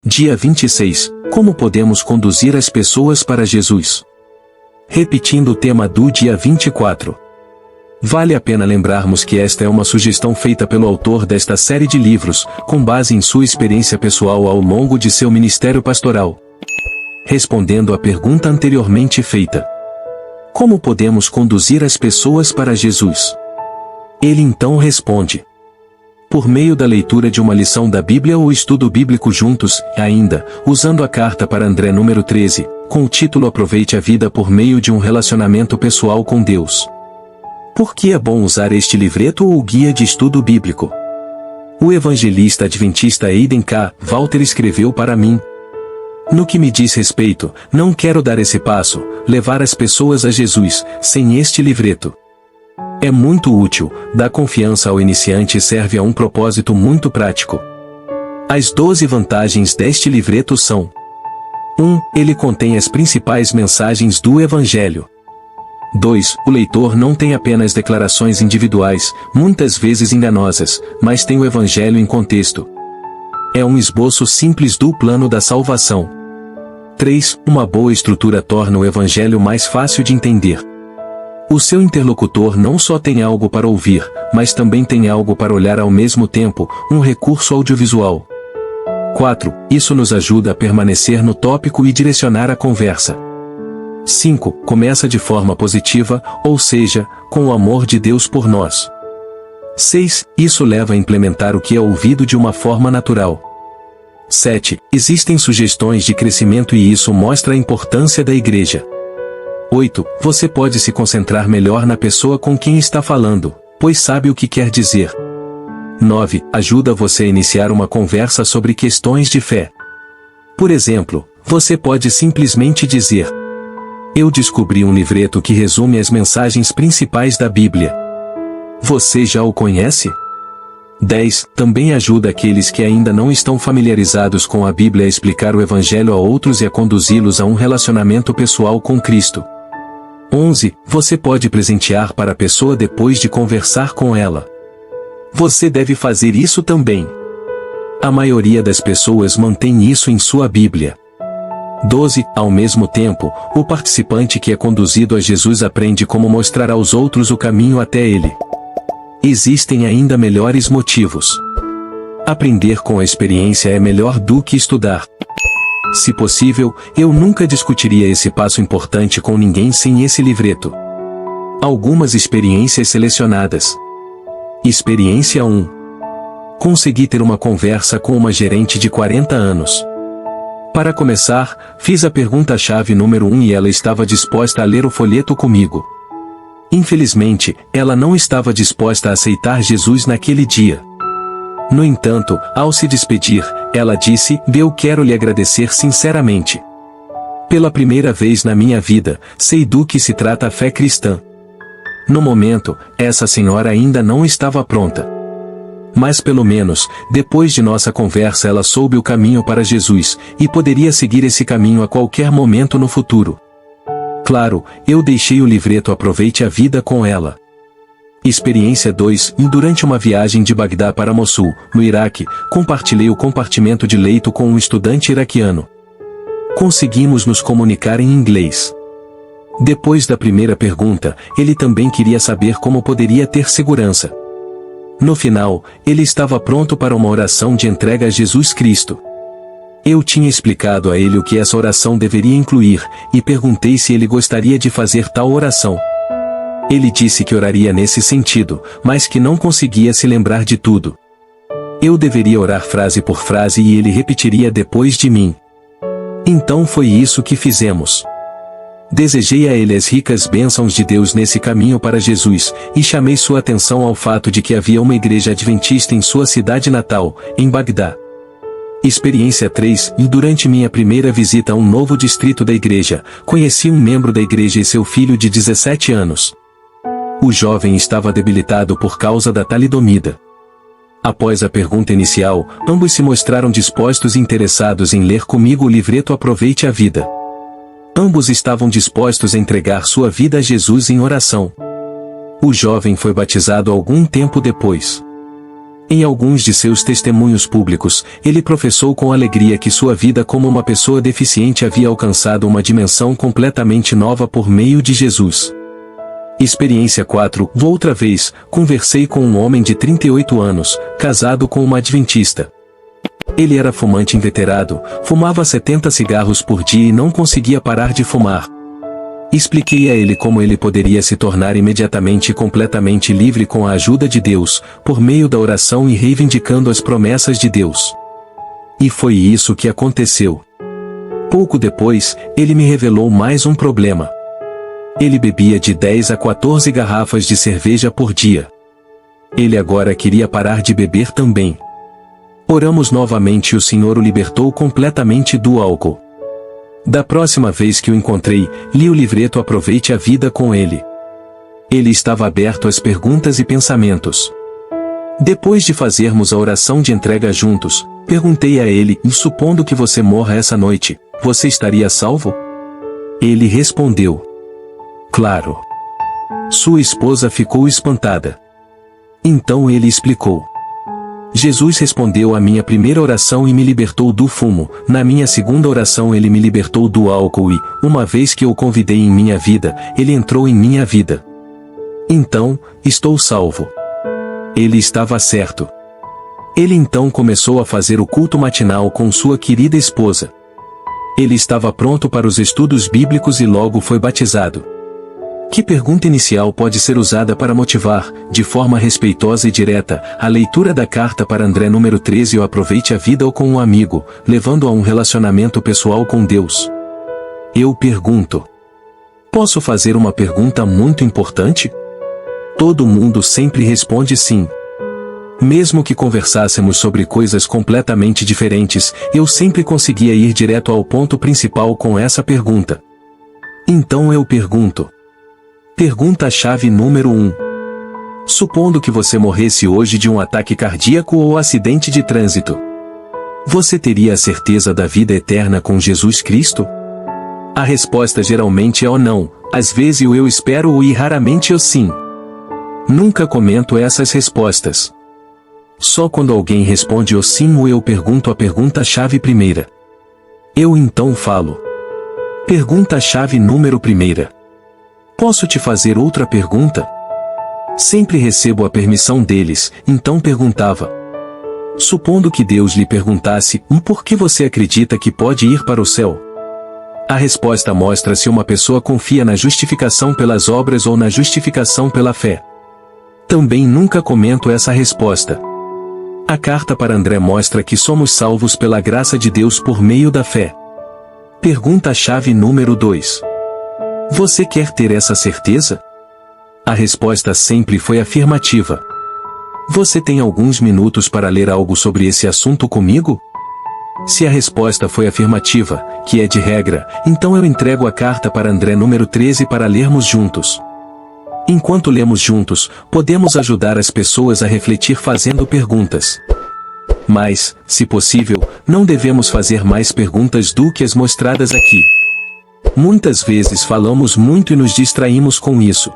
Dia 26. Como podemos conduzir as pessoas para Jesus? Repetindo o tema do dia 24. Vale a pena lembrarmos que esta é uma sugestão feita pelo autor desta série de livros, com base em sua experiência pessoal ao longo de seu ministério pastoral. Respondendo à pergunta anteriormente feita: como podemos conduzir as pessoas para Jesus? Ele então responde: por meio da leitura de uma lição da Bíblia ou estudo bíblico juntos, ainda, usando a carta para André número 13, com o título Aproveite a Vida por meio de um relacionamento pessoal com Deus. Por que é bom usar este livreto ou guia de estudo bíblico? O evangelista adventista Aidan K. Walter escreveu para mim: no que me diz respeito, não quero dar esse passo, levar as pessoas a Jesus, sem este livreto. É muito útil, dá confiança ao iniciante e serve a um propósito muito prático. As 12 vantagens deste livreto são: 1. Ele contém as principais mensagens do Evangelho. 2. O leitor não tem apenas declarações individuais, muitas vezes enganosas, mas tem o Evangelho em contexto. É um esboço simples do plano da salvação. 3. Uma boa estrutura torna o Evangelho mais fácil de entender. O seu interlocutor não só tem algo para ouvir, mas também tem algo para olhar ao mesmo tempo, um recurso audiovisual. 4. Isso nos ajuda a permanecer no tópico e direcionar a conversa. 5. Começa de forma positiva, ou seja, com o amor de Deus por nós. 6. Isso leva a implementar o que é ouvido de uma forma natural. 7. Existem sugestões de crescimento e isso mostra a importância da igreja. 8. Você pode se concentrar melhor na pessoa com quem está falando, pois sabe o que quer dizer. 9. Ajuda você a iniciar uma conversa sobre questões de fé. Por exemplo, você pode simplesmente dizer: eu descobri um livreto que resume as mensagens principais da Bíblia. Você já o conhece? 10. Também ajuda aqueles que ainda não estão familiarizados com a Bíblia a explicar o Evangelho a outros e a conduzi-los a um relacionamento pessoal com Cristo. 11. Você pode presentear para a pessoa depois de conversar com ela. Você deve fazer isso também. A maioria das pessoas mantém isso em sua Bíblia. 12. Ao mesmo tempo, o participante que é conduzido a Jesus aprende como mostrar aos outros o caminho até Ele. Existem ainda melhores motivos. Aprender com a experiência é melhor do que estudar. Se possível, eu nunca discutiria esse passo importante com ninguém sem esse livreto. Algumas experiências selecionadas. Experiência 1. Consegui ter uma conversa com uma gerente de 40 anos. Para começar, fiz a pergunta-chave número 1 e ela estava disposta a ler o folheto comigo. Infelizmente, ela não estava disposta a aceitar Jesus naquele dia. No entanto, ao se despedir, ela disse: eu quero lhe agradecer sinceramente. Pela primeira vez na minha vida, sei do que se trata a fé cristã. No momento, essa senhora ainda não estava pronta. Mas pelo menos, depois de nossa conversa ela soube o caminho para Jesus, e poderia seguir esse caminho a qualquer momento no futuro. Claro, eu deixei o livreto Aproveite a Vida com ela. Experiência 2. Durante uma viagem de Bagdá para Mossul, no Iraque, compartilhei o compartimento de leito com um estudante iraquiano. Conseguimos nos comunicar em inglês. Depois da primeira pergunta, ele também queria saber como poderia ter segurança. No final, ele estava pronto para uma oração de entrega a Jesus Cristo. Eu tinha explicado a ele o que essa oração deveria incluir, e perguntei se ele gostaria de fazer tal oração. Ele disse que oraria nesse sentido, mas que não conseguia se lembrar de tudo. Eu deveria orar frase por frase e ele repetiria depois de mim. Então foi isso que fizemos. Desejei a ele as ricas bênçãos de Deus nesse caminho para Jesus, e chamei sua atenção ao fato de que havia uma igreja adventista em sua cidade natal, em Bagdá. Experiência 3. Durante minha primeira visita a um novo distrito da igreja, conheci um membro da igreja e seu filho de 17 anos. O jovem estava debilitado por causa da talidomida. Após a pergunta inicial, ambos se mostraram dispostos e interessados em ler comigo o livreto Aproveite a Vida. Ambos estavam dispostos a entregar sua vida a Jesus em oração. O jovem foi batizado algum tempo depois. Em alguns de seus testemunhos públicos, ele professou com alegria que sua vida como uma pessoa deficiente havia alcançado uma dimensão completamente nova por meio de Jesus. Experiência 4. Outra vez, conversei com um homem de 38 anos, casado com uma adventista. Ele era fumante inveterado, fumava 70 cigarros por dia e não conseguia parar de fumar. Expliquei a ele como ele poderia se tornar imediatamente e completamente livre com a ajuda de Deus, por meio da oração e reivindicando as promessas de Deus. E foi isso que aconteceu. Pouco depois, ele me revelou mais um problema. Ele bebia de 10 a 14 garrafas de cerveja por dia. Ele agora queria parar de beber também. Oramos novamente e o Senhor o libertou completamente do álcool. Da próxima vez que o encontrei, li o livreto Aproveite a Vida com ele. Ele estava aberto às perguntas e pensamentos. Depois de fazermos a oração de entrega juntos, perguntei a ele, e supondo que você morra essa noite, você estaria salvo? Ele respondeu: claro. Sua esposa ficou espantada. Então ele explicou. Jesus respondeu à minha primeira oração e me libertou do fumo. Na minha segunda oração ele me libertou do álcool e, uma vez que eu o convidei em minha vida, ele entrou em minha vida. Então, estou salvo. Ele estava certo. Ele então começou a fazer o culto matinal com sua querida esposa. Ele estava pronto para os estudos bíblicos e logo foi batizado. Que pergunta inicial pode ser usada para motivar, de forma respeitosa e direta, a leitura da carta para André número 13 ou aproveite a vida ou com um amigo, levando a um relacionamento pessoal com Deus? Eu pergunto. Posso fazer uma pergunta muito importante? Todo mundo sempre responde sim. Mesmo que conversássemos sobre coisas completamente diferentes, eu sempre conseguia ir direto ao ponto principal com essa pergunta. Então eu pergunto. Pergunta-chave número 1. Supondo que você morresse hoje de um ataque cardíaco ou acidente de trânsito, você teria a certeza da vida eterna com Jesus Cristo? A resposta geralmente é o não, às vezes o eu espero o e raramente o sim. Nunca comento essas respostas. Só quando alguém responde o sim ou eu pergunto a pergunta-chave primeira. Eu então falo. Pergunta-chave número 1. Posso te fazer outra pergunta? Sempre recebo a permissão deles, então perguntava. Supondo que Deus lhe perguntasse, por que você acredita que pode ir para o céu? A resposta mostra se uma pessoa confia na justificação pelas obras ou na justificação pela fé. Também nunca comento essa resposta. A carta para André mostra que somos salvos pela graça de Deus por meio da fé. Pergunta-chave número 2. Você quer ter essa certeza? A resposta sempre foi afirmativa. Você tem alguns minutos para ler algo sobre esse assunto comigo? Se a resposta foi afirmativa, que é de regra, então eu entrego a carta para André número 13 para lermos juntos. Enquanto lemos juntos, podemos ajudar as pessoas a refletir fazendo perguntas. Mas, se possível, não devemos fazer mais perguntas do que as mostradas aqui. Muitas vezes falamos muito e nos distraímos com isso.